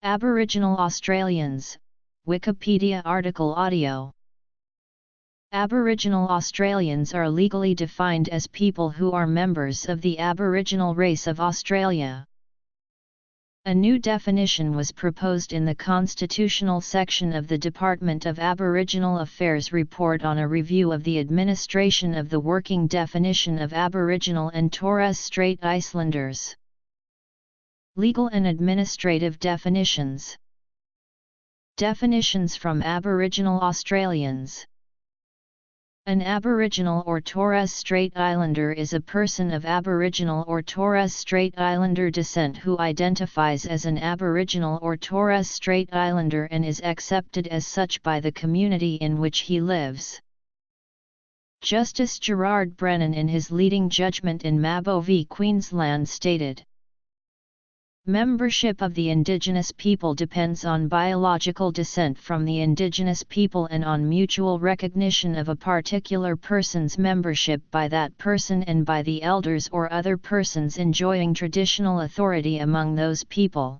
Aboriginal Australians, Wikipedia article audio. Aboriginal Australians are legally defined as people who are members of the Aboriginal race of Australia. A new definition was proposed in the constitutional section of the Department of Aboriginal Affairs report on a review of the administration of the working definition of Aboriginal and Torres Strait Islanders. Legal and administrative definitions. Definitions from Aboriginal Australians. An Aboriginal or Torres Strait Islander is a person of Aboriginal or Torres Strait Islander descent who identifies as an Aboriginal or Torres Strait Islander and is accepted as such by the community in which he lives. Justice Gerard Brennan in his leading judgment in Mabo v Queensland stated, "Membership of the Indigenous people depends on biological descent from the Indigenous people and on mutual recognition of a particular person's membership by that person and by the elders or other persons enjoying traditional authority among those people."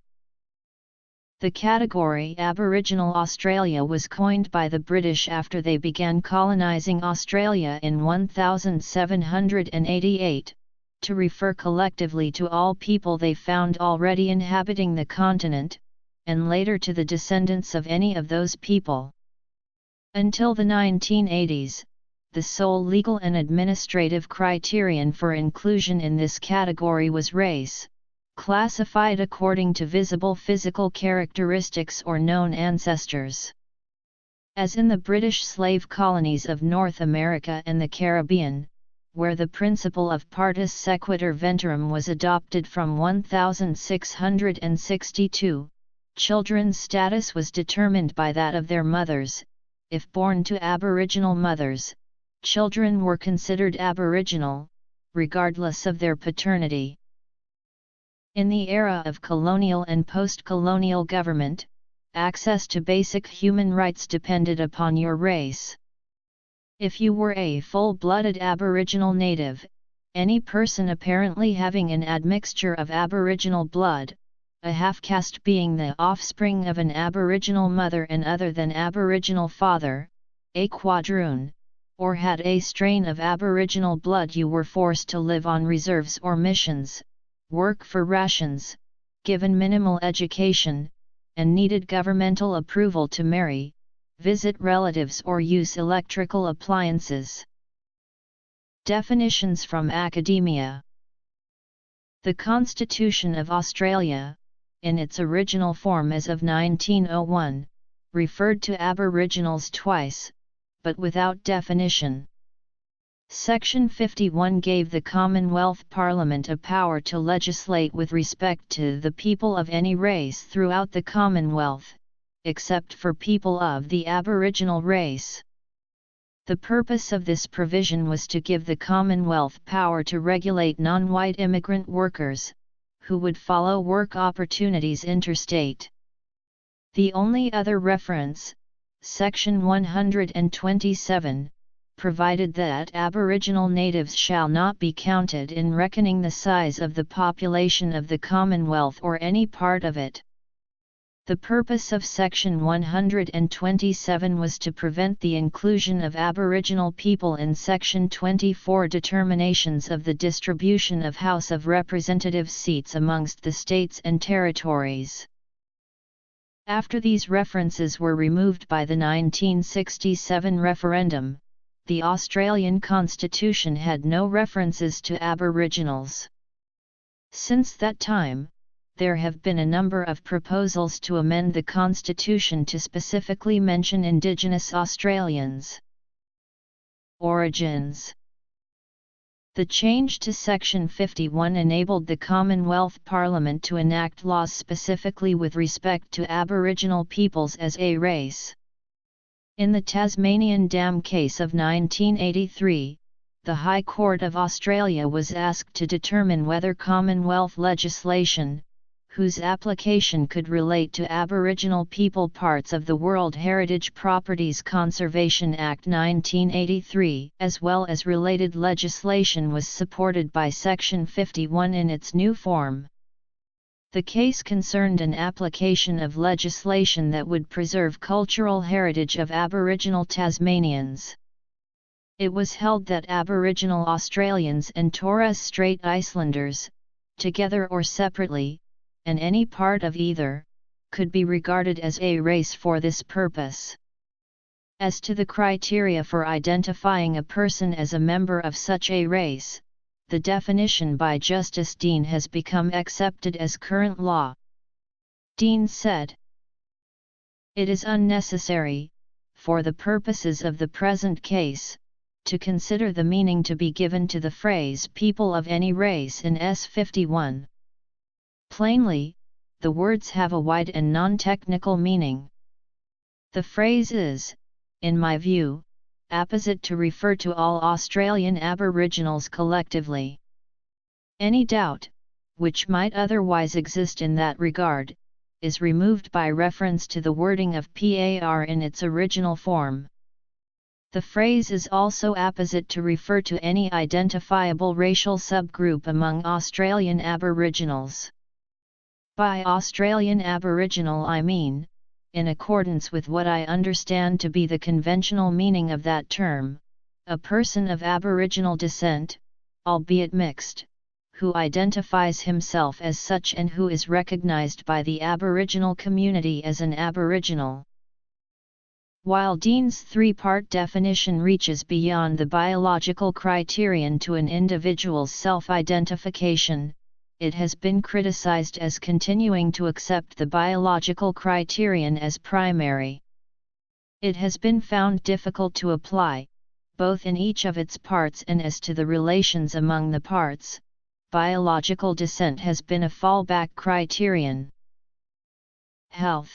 The category Aboriginal Australia was coined by the British after they began colonising Australia in 1788. To refer collectively to all people they found already inhabiting the continent, and later to the descendants of any of those people. Until the 1980s, the sole legal and administrative criterion for inclusion in this category was race, classified according to visible physical characteristics or known ancestors. As in the British slave colonies of North America and the Caribbean, where the principle of partus sequitur ventorum was adopted from 1662, children's status was determined by that of their mothers. If born to Aboriginal mothers, children were considered Aboriginal, regardless of their paternity. In the era of colonial and post-colonial government, access to basic human rights depended upon your race. If you were a full-blooded Aboriginal native, any person apparently having an admixture of Aboriginal blood, a half-caste being the offspring of an Aboriginal mother and other than Aboriginal father, a quadroon, or had a strain of Aboriginal blood, you were forced to live on reserves or missions, work for rations, given minimal education, and needed governmental approval to marry, visit relatives or use electrical appliances. Definitions from academia. The Constitution of Australia, in its original form as of 1901, referred to Aboriginals twice, but without definition. Section 51 gave the Commonwealth Parliament a power to legislate with respect to the people of any race throughout the Commonwealth, except for people of the Aboriginal race. The purpose of this provision was to give the Commonwealth power to regulate non-white immigrant workers, who would follow work opportunities interstate. The only other reference, Section 127, provided that Aboriginal natives shall not be counted in reckoning the size of the population of the Commonwealth or any part of it. The purpose of Section 127 was to prevent the inclusion of Aboriginal people in Section 24 determinations of the distribution of House of Representatives seats amongst the states and territories. After these references were removed by the 1967 referendum, the Australian Constitution had no references to Aboriginals. Since that time, there have been a number of proposals to amend the Constitution to specifically mention Indigenous Australians. Origins. The change to Section 51 enabled the Commonwealth Parliament to enact laws specifically with respect to Aboriginal peoples as a race. In the Tasmanian Dam case of 1983, the High Court of Australia was asked to determine whether Commonwealth legislation, whose application could relate to Aboriginal people parts of the World Heritage Properties Conservation Act 1983, as well as related legislation, was supported by Section 51 in its new form. The case concerned an application of legislation that would preserve cultural heritage of Aboriginal Tasmanians. It was held that Aboriginal Australians and Torres Strait Islanders, together or separately, and any part of either, could be regarded as a race for this purpose. As to the criteria for identifying a person as a member of such a race, the definition by Justice Dean has become accepted as current law. Dean said, "It is unnecessary, for the purposes of the present case, to consider the meaning to be given to the phrase people of any race in S51. Plainly, the words have a wide and non-technical meaning. The phrase is, in my view, apposite to refer to all Australian Aboriginals collectively. Any doubt, which might otherwise exist in that regard, is removed by reference to the wording of PAR in its original form. The phrase is also apposite to refer to any identifiable racial subgroup among Australian Aboriginals. By Australian Aboriginal I mean, in accordance with what I understand to be the conventional meaning of that term, a person of Aboriginal descent, albeit mixed, who identifies himself as such and who is recognised by the Aboriginal community as an Aboriginal." While Dean's three-part definition reaches beyond the biological criterion to an individual's self-identification, it has been criticized as continuing to accept the biological criterion as primary. It has been found difficult to apply, both in each of its parts and as to the relations among the parts. Biological descent has been a fallback criterion. Health.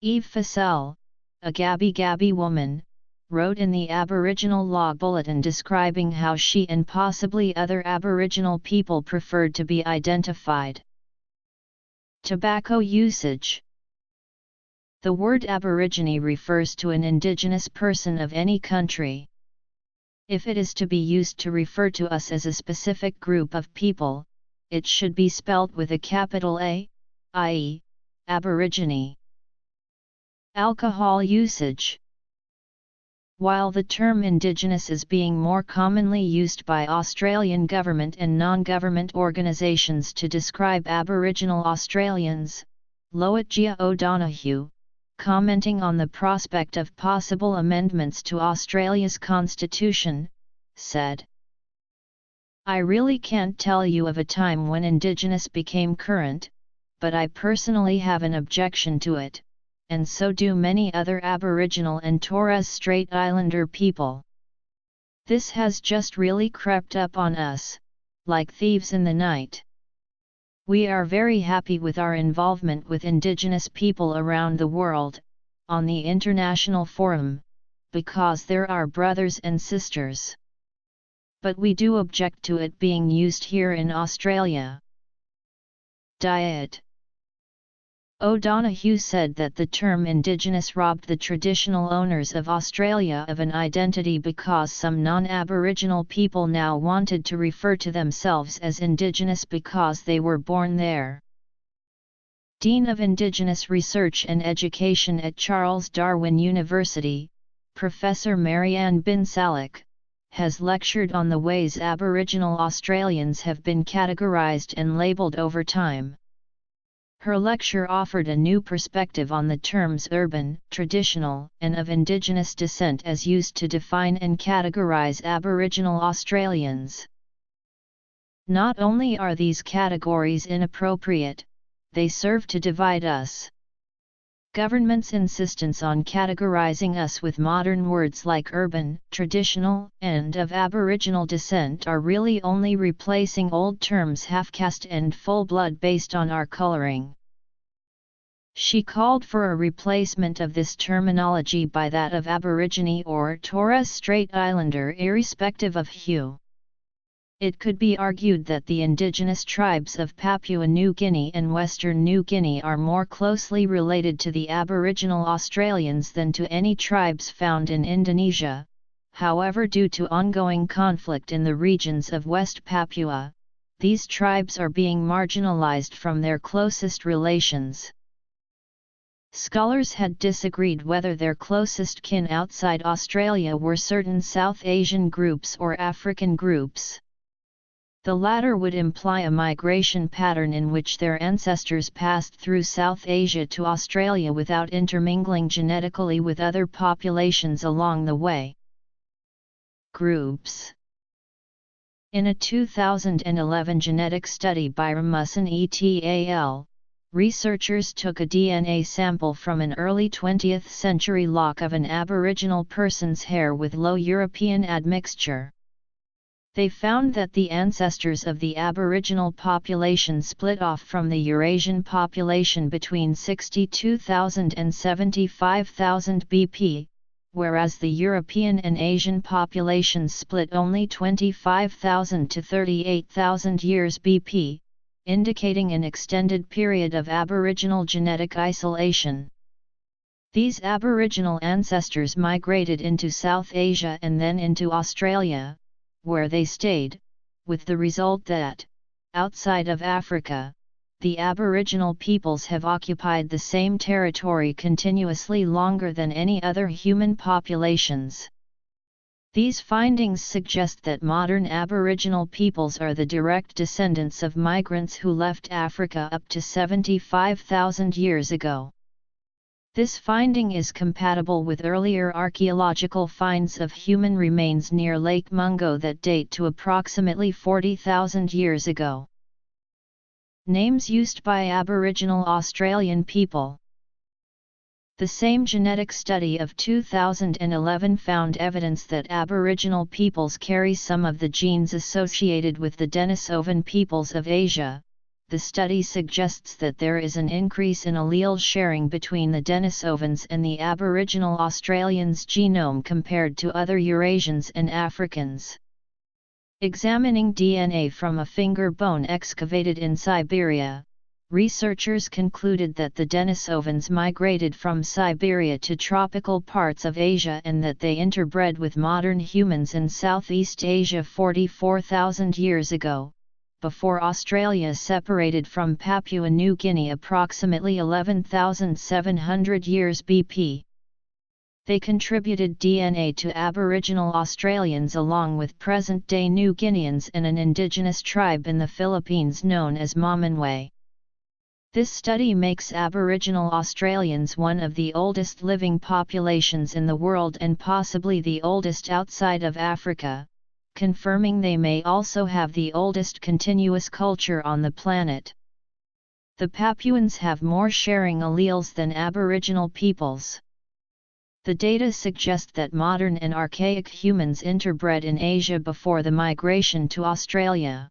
Eve Fassell, a Gabby woman, wrote in the Aboriginal Law Bulletin describing how she and possibly other Aboriginal people preferred to be identified. Tobacco usage. The word Aborigine refers to an indigenous person of any country. If it is to be used to refer to us as a specific group of people, it should be spelt with a capital A, i.e., Aborigine. Alcohol usage. While the term Indigenous is being more commonly used by Australian government and non-government organisations to describe Aboriginal Australians, Loatgia O'Donoghue, commenting on the prospect of possible amendments to Australia's constitution, said, "I really can't tell you of a time when Indigenous became current, but I personally have an objection to it, and so do many other Aboriginal and Torres Strait Islander people. This has just really crept up on us, like thieves in the night. We are very happy with our involvement with Indigenous people around the world, on the international forum, because they're our brothers and sisters. But we do object to it being used here in Australia." Diet. O'Donoghue said that the term Indigenous robbed the traditional owners of Australia of an identity because some non-Aboriginal people now wanted to refer to themselves as Indigenous because they were born there. Dean of Indigenous Research and Education at Charles Darwin University, Professor Marianne Bin Salek, has lectured on the ways Aboriginal Australians have been categorised and labelled over time. Her lecture offered a new perspective on the terms urban, traditional, and of Indigenous descent as used to define and categorise Aboriginal Australians. Not only are these categories inappropriate, they serve to divide us. Government's insistence on categorising us with modern words like urban, traditional, and of Aboriginal descent are really only replacing old terms half-caste and full-blood based on our colouring. She called for a replacement of this terminology by that of Aborigine or Torres Strait Islander irrespective of hue. It could be argued that the indigenous tribes of Papua New Guinea and Western New Guinea are more closely related to the Aboriginal Australians than to any tribes found in Indonesia. However, due to ongoing conflict in the regions of West Papua, these tribes are being marginalized from their closest relations. Scholars had disagreed whether their closest kin outside Australia were certain South Asian groups or African groups. The latter would imply a migration pattern in which their ancestors passed through South Asia to Australia without intermingling genetically with other populations along the way. Groups. In a 2011 genetic study by Rasmussen et al., researchers took a DNA sample from an early 20th century lock of an Aboriginal person's hair with low European admixture. They found that the ancestors of the Aboriginal population split off from the Eurasian population between 62,000 and 75,000 BP, whereas the European and Asian populations split only 25,000 to 38,000 years BP, indicating an extended period of Aboriginal genetic isolation. These Aboriginal ancestors migrated into South Asia and then into Australia, where they stayed, with the result that, outside of Africa, the Aboriginal peoples have occupied the same territory continuously longer than any other human populations. These findings suggest that modern Aboriginal peoples are the direct descendants of migrants who left Africa up to 75,000 years ago. This finding is compatible with earlier archaeological finds of human remains near Lake Mungo that date to approximately 40,000 years ago. Names used by Aboriginal Australian people. The same genetic study of 2011 found evidence that Aboriginal peoples carry some of the genes associated with the Denisovan peoples of Asia. The study suggests that there is an increase in allele sharing between the Denisovans and the Aboriginal Australians' genome compared to other Eurasians and Africans. Examining DNA from a finger bone excavated in Siberia, researchers concluded that the Denisovans migrated from Siberia to tropical parts of Asia and that they interbred with modern humans in Southeast Asia 44,000 years ago, before Australia separated from Papua New Guinea approximately 11,700 years BP. They contributed DNA to Aboriginal Australians along with present-day New Guineans and an indigenous tribe in the Philippines known as Mamanway. This study makes Aboriginal Australians one of the oldest living populations in the world and possibly the oldest outside of Africa, confirming they may also have the oldest continuous culture on the planet. The Papuans have more sharing alleles than Aboriginal peoples. The data suggest that modern and archaic humans interbred in Asia before the migration to Australia.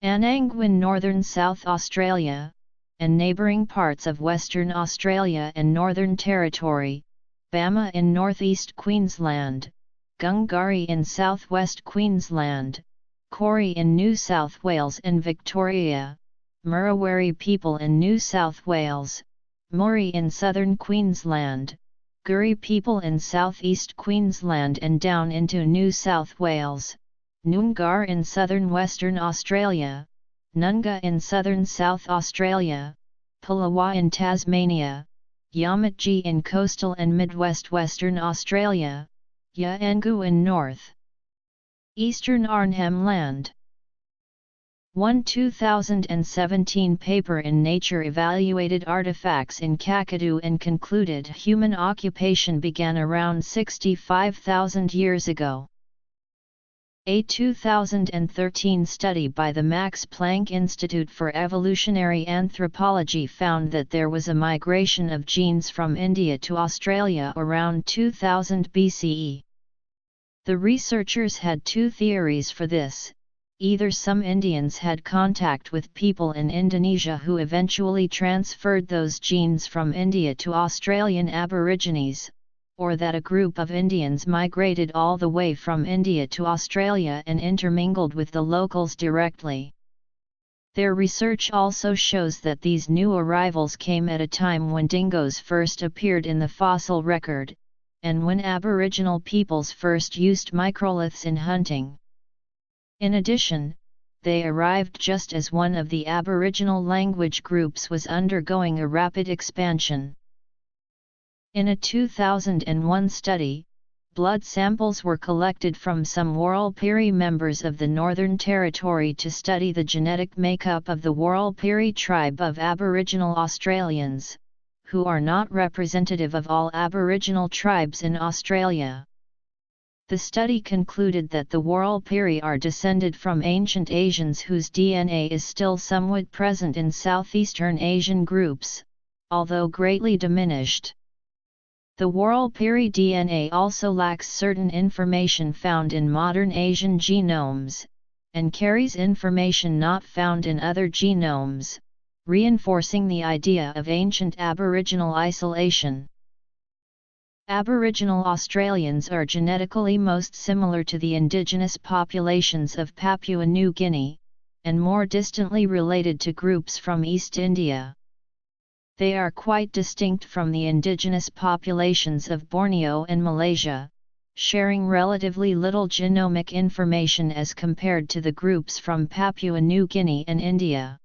Ananguin, northern South Australia, and neighbouring parts of Western Australia and Northern Territory, Bama in northeast Queensland, Gungari in southwest Queensland, Kori in New South Wales and Victoria, Murawari people in New South Wales, Mori in southern Queensland, Guri people in southeast Queensland and down into New South Wales, Noongar in southern Western Australia, Nunga in southern South Australia, Palawa in Tasmania, Yamatji in coastal and Midwest Western Australia, Yaengu in north eastern Arnhem Land. One 2017 paper in Nature evaluated artifacts in Kakadu and concluded human occupation began around 65,000 years ago. A 2013 study by the Max Planck Institute for Evolutionary Anthropology found that there was a migration of genes from India to Australia around 2000 BCE. The researchers had two theories for this. Either some Indians had contact with people in Indonesia who eventually transferred those genes from India to Australian Aborigines, or that a group of Indians migrated all the way from India to Australia and intermingled with the locals directly. Their research also shows that these new arrivals came at a time when dingoes first appeared in the fossil record, and when Aboriginal peoples first used microliths in hunting. In addition, they arrived just as one of the Aboriginal language groups was undergoing a rapid expansion. In a 2001 study, blood samples were collected from some Warlpiri members of the Northern Territory to study the genetic makeup of the Warlpiri tribe of Aboriginal Australians, who are not representative of all Aboriginal tribes in Australia. The study concluded that the Warlpiri are descended from ancient Asians whose DNA is still somewhat present in Southeastern Asian groups, although greatly diminished. The Warlpiri DNA also lacks certain information found in modern Asian genomes, and carries information not found in other genomes, reinforcing the idea of ancient Aboriginal isolation. Aboriginal Australians are genetically most similar to the indigenous populations of Papua New Guinea, and more distantly related to groups from East India. They are quite distinct from the indigenous populations of Borneo and Malaysia, sharing relatively little genomic information as compared to the groups from Papua New Guinea and India.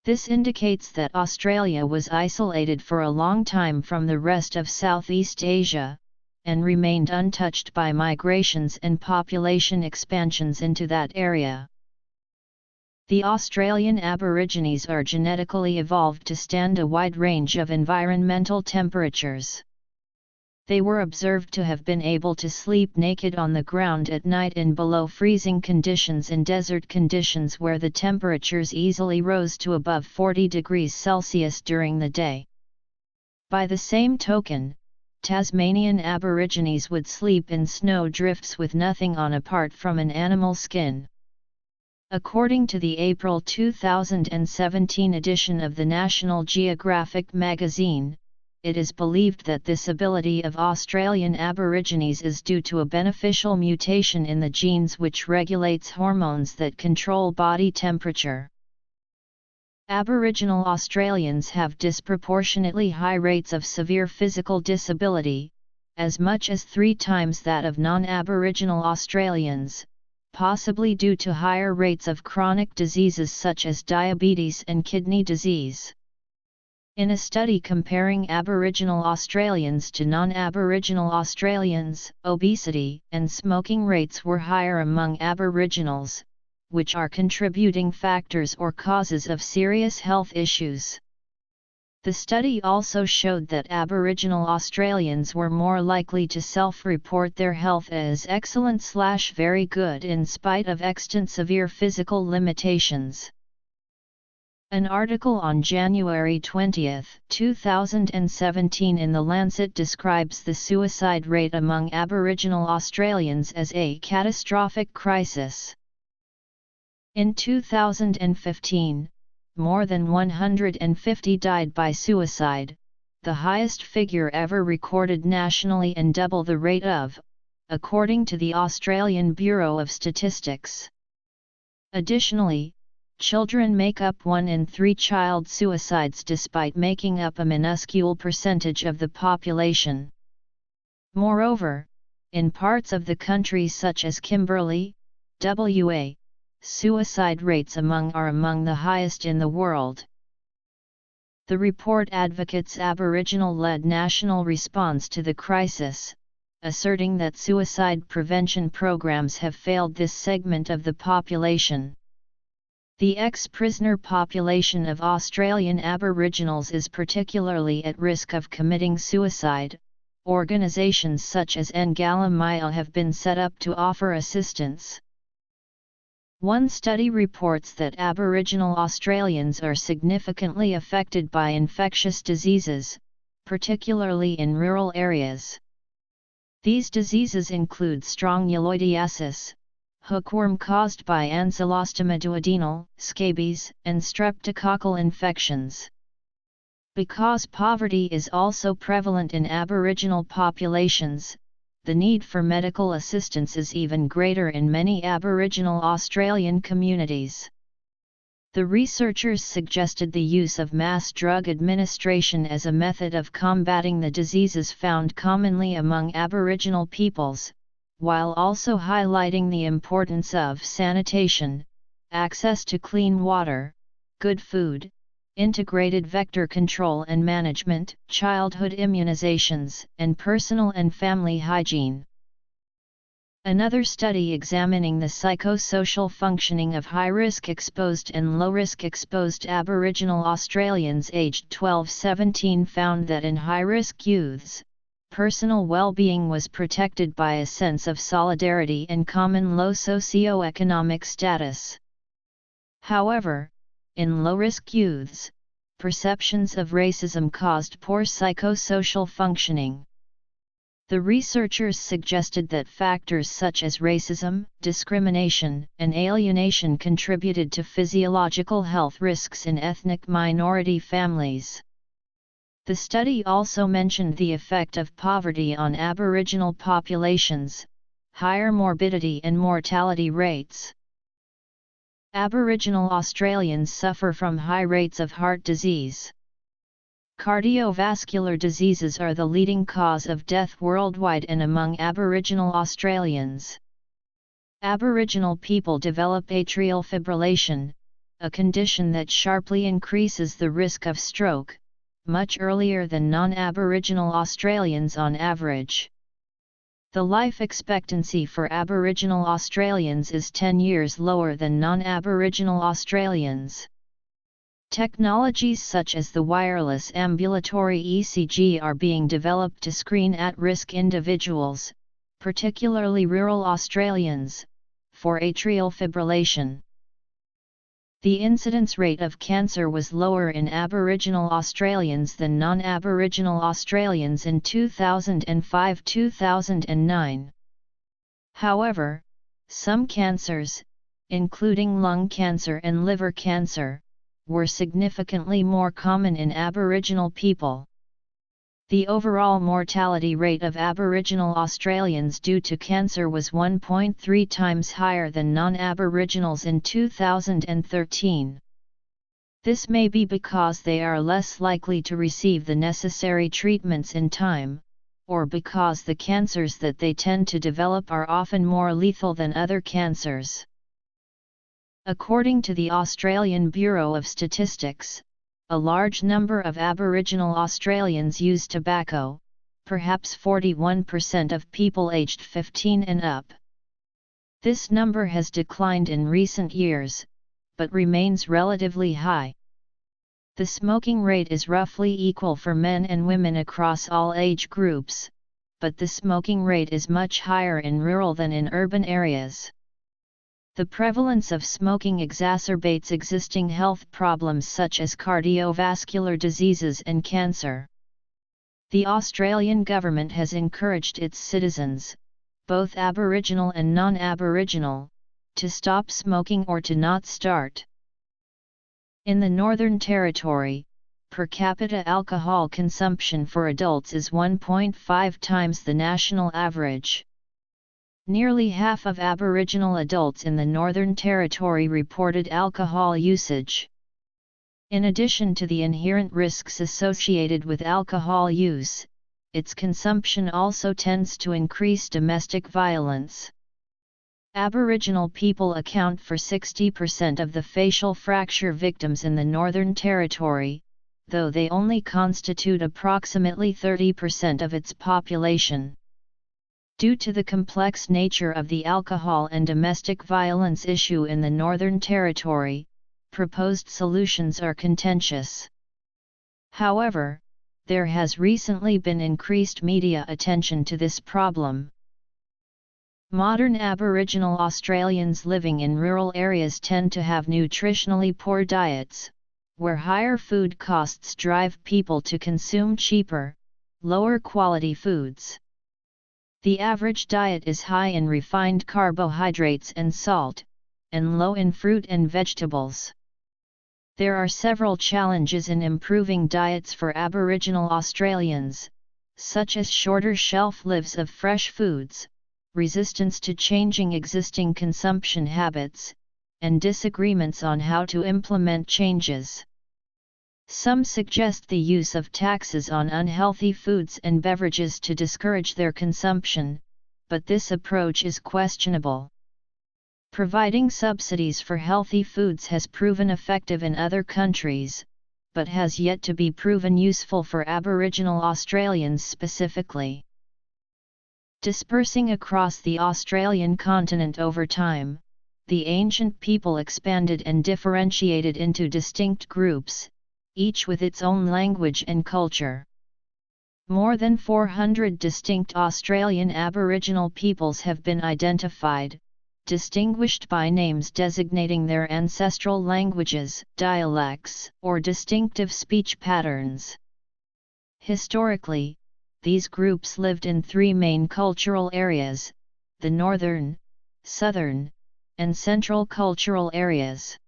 This indicates that Australia was isolated for a long time from the rest of Southeast Asia, and remained untouched by migrations and population expansions into that area. The Australian Aborigines are genetically evolved to stand a wide range of environmental temperatures. They were observed to have been able to sleep naked on the ground at night in below freezing conditions in desert conditions where the temperatures easily rose to above 40 degrees Celsius during the day. By the same token, Tasmanian Aborigines would sleep in snow drifts with nothing on apart from an animal skin. According to the April 2017 edition of the National Geographic magazine, it is believed that this ability of Australian Aborigines is due to a beneficial mutation in the genes which regulates hormones that control body temperature. Aboriginal Australians have disproportionately high rates of severe physical disability, as much as 3 times that of non-Aboriginal Australians, possibly due to higher rates of chronic diseases such as diabetes and kidney disease. In a study comparing Aboriginal Australians to non-Aboriginal Australians, obesity and smoking rates were higher among Aboriginals, which are contributing factors or causes of serious health issues. The study also showed that Aboriginal Australians were more likely to self-report their health as excellent/very good in spite of extant severe physical limitations. An article on January 20, 2017 in The Lancet describes the suicide rate among Aboriginal Australians as a catastrophic crisis. In 2015, more than 150 died by suicide, the highest figure ever recorded nationally and double the rate of, according to the Australian Bureau of Statistics. Additionally, children make up 1 in 3 child suicides despite making up a minuscule percentage of the population. Moreover, in parts of the country such as Kimberley, WA, suicide rates are among the highest in the world. The report advocates Aboriginal-led national response to the crisis, asserting that suicide prevention programs have failed this segment of the population. The ex-prisoner population of Australian Aboriginals is particularly at risk of committing suicide. Organisations such as Ngala Maya have been set up to offer assistance. One study reports that Aboriginal Australians are significantly affected by infectious diseases, particularly in rural areas. These diseases include strongyloidiasis, hookworm caused by Ancylostoma duodenal, scabies, and streptococcal infections. Because poverty is also prevalent in Aboriginal populations, the need for medical assistance is even greater in many Aboriginal Australian communities. The researchers suggested the use of mass drug administration as a method of combating the diseases found commonly among Aboriginal peoples, while also highlighting the importance of sanitation, access to clean water, good food, integrated vector control and management, childhood immunizations, and personal and family hygiene. Another study examining the psychosocial functioning of high-risk exposed and low-risk exposed Aboriginal Australians aged 12–17 found that in high-risk youths, personal well-being was protected by a sense of solidarity and common low socio-economic status. However, in low-risk youths, perceptions of racism caused poor psychosocial functioning. The researchers suggested that factors such as racism, discrimination, and alienation contributed to physiological health risks in ethnic minority families. The study also mentioned the effect of poverty on Aboriginal populations, higher morbidity and mortality rates. Aboriginal Australians suffer from high rates of heart disease. Cardiovascular diseases are the leading cause of death worldwide and among Aboriginal Australians. Aboriginal people develop atrial fibrillation, a condition that sharply increases the risk of stroke, much earlier than non-Aboriginal Australians on average. The life expectancy for Aboriginal Australians is 10 years lower than non-Aboriginal Australians. Technologies such as the wireless ambulatory ECG are being developed to screen at-risk individuals, particularly rural Australians, for atrial fibrillation. The incidence rate of cancer was lower in Aboriginal Australians than non-Aboriginal Australians in 2005–2009. However, some cancers, including lung cancer and liver cancer, were significantly more common in Aboriginal people. The overall mortality rate of Aboriginal Australians due to cancer was 1.3 times higher than non-Aboriginals in 2013. This may be because they are less likely to receive the necessary treatments in time, or because the cancers that they tend to develop are often more lethal than other cancers. According to the Australian Bureau of Statistics, a large number of Aboriginal Australians use tobacco, perhaps 41% of people aged 15 and up. This number has declined in recent years, but remains relatively high. The smoking rate is roughly equal for men and women across all age groups, but the smoking rate is much higher in rural than in urban areas. The prevalence of smoking exacerbates existing health problems such as cardiovascular diseases and cancer. The Australian government has encouraged its citizens, both Aboriginal and non-Aboriginal, to stop smoking or to not start. In the Northern Territory, per capita alcohol consumption for adults is 1.5 times the national average. Nearly half of Aboriginal adults in the Northern Territory reported alcohol usage. In addition to the inherent risks associated with alcohol use, its consumption also tends to increase domestic violence. Aboriginal people account for 60% of the facial fracture victims in the Northern Territory, though they only constitute approximately 30% of its population. Due to the complex nature of the alcohol and domestic violence issue in the Northern Territory, proposed solutions are contentious. However, there has recently been increased media attention to this problem. Modern Aboriginal Australians living in rural areas tend to have nutritionally poor diets, where higher food costs drive people to consume cheaper, lower quality foods. The average diet is high in refined carbohydrates and salt, and low in fruit and vegetables. There are several challenges in improving diets for Aboriginal Australians, such as shorter shelf lives of fresh foods, resistance to changing existing consumption habits, and disagreements on how to implement changes. Some suggest the use of taxes on unhealthy foods and beverages to discourage their consumption, but this approach is questionable. Providing subsidies for healthy foods has proven effective in other countries, but has yet to be proven useful for Aboriginal Australians specifically. Dispersing across the Australian continent over time, the ancient people expanded and differentiated into distinct groups, each with its own language and culture. More than 400 distinct Australian Aboriginal peoples have been identified, distinguished by names designating their ancestral languages, dialects, or distinctive speech patterns. Historically, these groups lived in three main cultural areas: the northern, southern, and central cultural areas.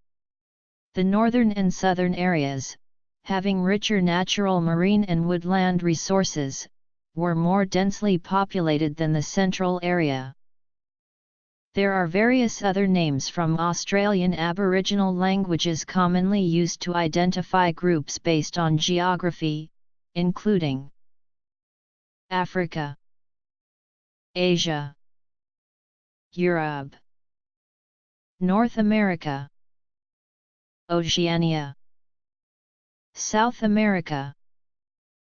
The northern and southern areas, having richer natural marine and woodland resources, were more densely populated than the central area. There are various other names from Australian Aboriginal languages commonly used to identify groups based on geography, including Africa, Asia, Europe, North America, Oceania, South America,